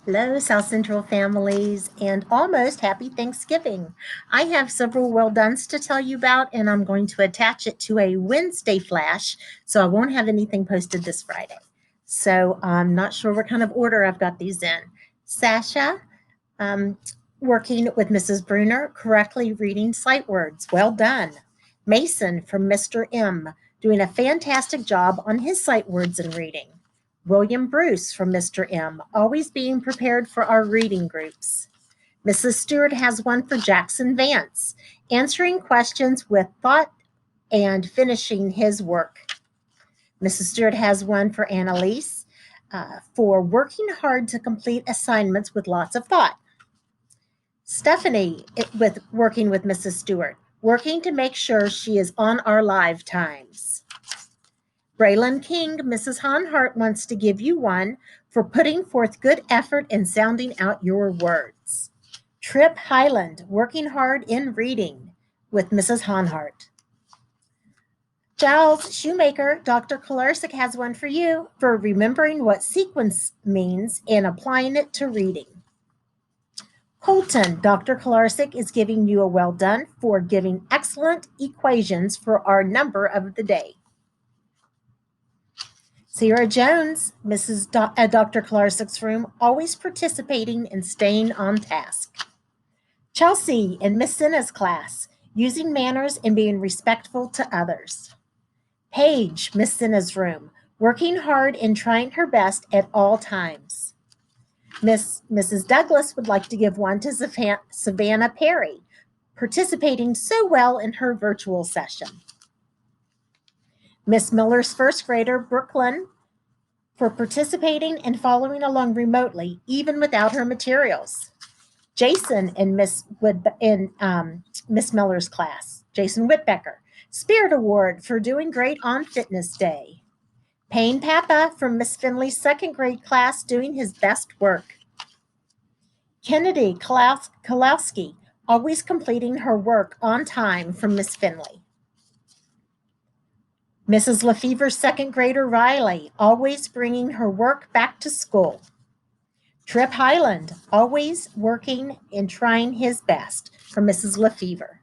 Hello, South Central families, and almost happy Thanksgiving. I have several well dones to tell you about, and I'm going to attach it to a Wednesday flash, so I won't have anything posted this Friday. So I'm not sure what kind of order I've got these in. Sasha, um, working with Mrs. Bruner, correctly reading sight words. Well done. Mason from Mr. M, doing a fantastic job on his sight words and reading. William Bruce from Mr. M, always being prepared for our reading groups. Mrs. Stewart has one for Jackson Vance, answering questions with thought and finishing his work. Mrs. Stewart has one for Annalise for working hard to complete assignments with lots of thought. Stephanie, with working with Mrs. Stewart, working to make sure she is on our live times. Braylon King, Mrs. Honhart wants to give you one for putting forth good effort in sounding out your words. Trip Highland, working hard in reading with Mrs. Honhart. Giles Shoemaker, Dr. Kolarczyk has one for you for remembering what sequence means and applying it to reading. Colton, Dr. Kolarczyk is giving you a well done for giving excellent equations for our number of the day. Sierra Jones, Dr. Kolarczyk's room, always participating and staying on task. Chelsea in Miss Senna's class, using manners and being respectful to others. Paige, Miss Senna's room, working hard and trying her best at all times. Mrs. Douglas would like to give one to Savannah Perry, participating so well in her virtual session. Miss Miller's first grader, Brooklyn, for participating and following along remotely, even without her materials. Jason in Miss Miller's class, Jason Whitbecker, Spirit Award for doing great on Fitness Day. Payne Papa from Miss Finley's second grade class doing his best work. Kennedy Kalowski, always completing her work on time from Miss Finley. Mrs. Lefever's second grader Riley, always bringing her work back to school. Trip Highland, always working and trying his best from Mrs. Lefever.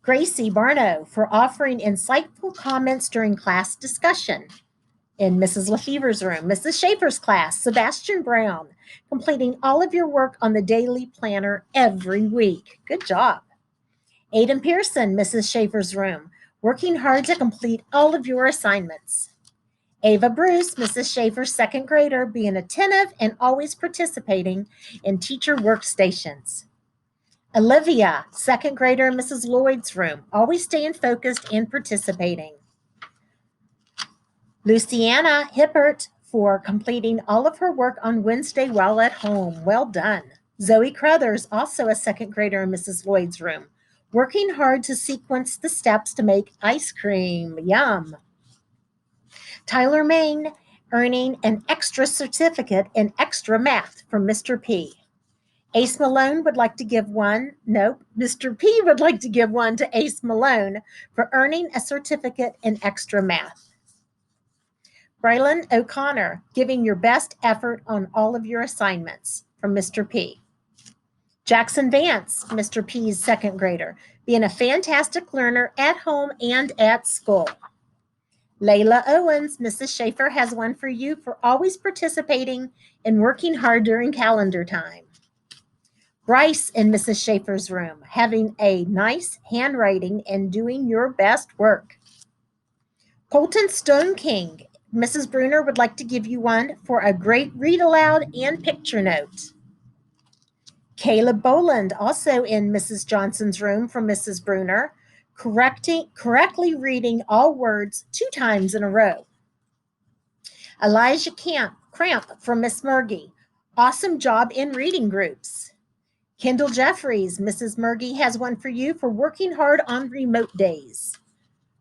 Gracie Barno for offering insightful comments during class discussion in Mrs. Lefever's room. Mrs. Schaefer's class, Sebastian Brown, completing all of your work on the daily planner every week. Good job. Aidan Pearson, Mrs. Schaefer's room, working hard to complete all of your assignments. Ava Bruce, Mrs. Schaefer's second grader, being attentive and always participating in teacher workstations. Olivia, second grader in Mrs. Lloyd's room, always staying focused and participating. Luciana Hippert for completing all of her work on Wednesday while at home. Well done. Zoe Crothers, also a second grader in Mrs. Lloyd's room, working hard to sequence the steps to make ice cream. Yum. Tyler Main, earning an extra certificate in extra math from Mr. P. Ace Malone would like to give one. Nope, Mr. P would like to give one to Ace Malone for earning a certificate in extra math. Brylan O'Connor, giving your best effort on all of your assignments from Mr. P. Jackson Vance, Mr. P's second grader, being a fantastic learner at home and at school. Layla Owens, Mrs. Schaefer has one for you for always participating and working hard during calendar time. Bryce in Mrs. Schaefer's room, having a nice handwriting and doing your best work. Colton Stone King, Mrs. Bruner would like to give you one for a great read aloud and picture note. Caleb Boland, also in Mrs. Johnson's room from Mrs. Bruner, correctly reading all words 2 times in a row. Elijah Cramp from Miss Murgy, awesome job in reading groups. Kendall Jeffries, Mrs. Murgy has one for you for working hard on remote days.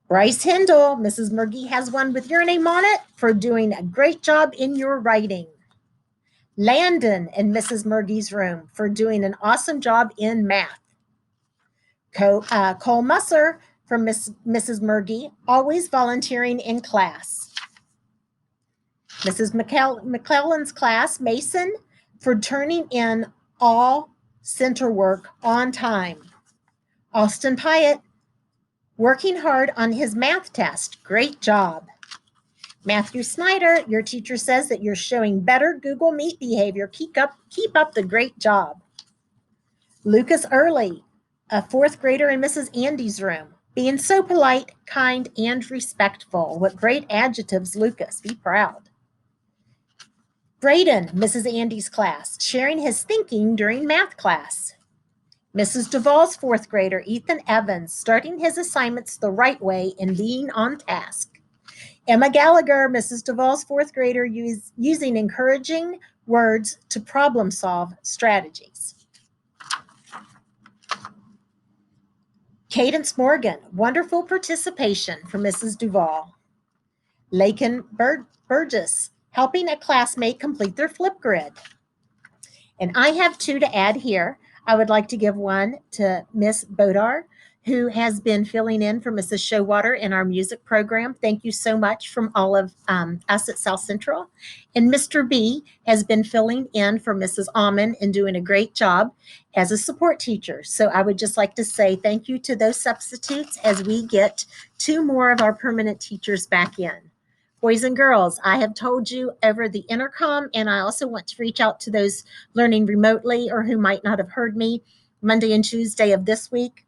Bryce Hindle, Mrs. Murgy has one with your name on it for doing a great job in your writing. Landon in Mrs. Murgy's room for doing an awesome job in math. Cole Musser from Mrs. Murgy, always volunteering in class. Mrs. McClellan's class, Mason, for turning in all center work on time. Austin Pyatt, working hard on his math test. Great job. Matthew Snyder, your teacher says that you're showing better Google Meet behavior. Keep up the great job. Lucas Early, a fourth grader in Mrs. Andy's room, being so polite, kind, and respectful. What great adjectives, Lucas. Be proud. Braden, Mrs. Andy's class, sharing his thinking during math class. Mrs. Duvall's fourth grader, Ethan Evans, starting his assignments the right way and being on task. Emma Gallagher, Mrs. Duvall's fourth grader, using encouraging words to problem solve strategies. Cadence Morgan, wonderful participation from Mrs. Duvall. Lakin Burgess, helping a classmate complete their flip grid. And I have two to add here. I would like to give one to Miss Bodar, who has been filling in for Mrs. Showwater in our music program. Thank you so much from all of us at South Central. And Mr. B has been filling in for Mrs. Almond and doing a great job as a support teacher. So I would just like to say thank you to those substitutes as we get two more of our permanent teachers back in. Boys and girls, I have told you over the intercom, and I also want to reach out to those learning remotely or who might not have heard me Monday and Tuesday of this week.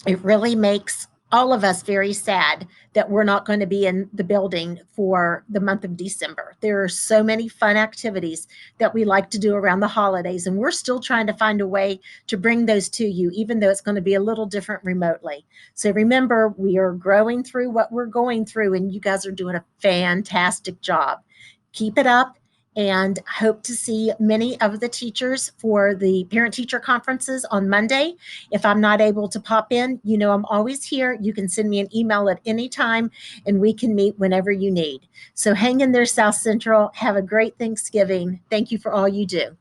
It really makes all of us very sad that we're not going to be in the building for the month of December. There are so many fun activities that we like to do around the holidays, and we're still trying to find a way to bring those to you, even though it's going to be a little different remotely. So remember, we are growing through what we're going through, and you guys are doing a fantastic job. Keep it up. And hope to see many of the teachers for the parent-teacher conferences on Monday. If I'm not able to pop in, you know I'm always here. You can send me an email at any time, and we can meet whenever you need. So hang in there, South Central. Have a great Thanksgiving. Thank you for all you do.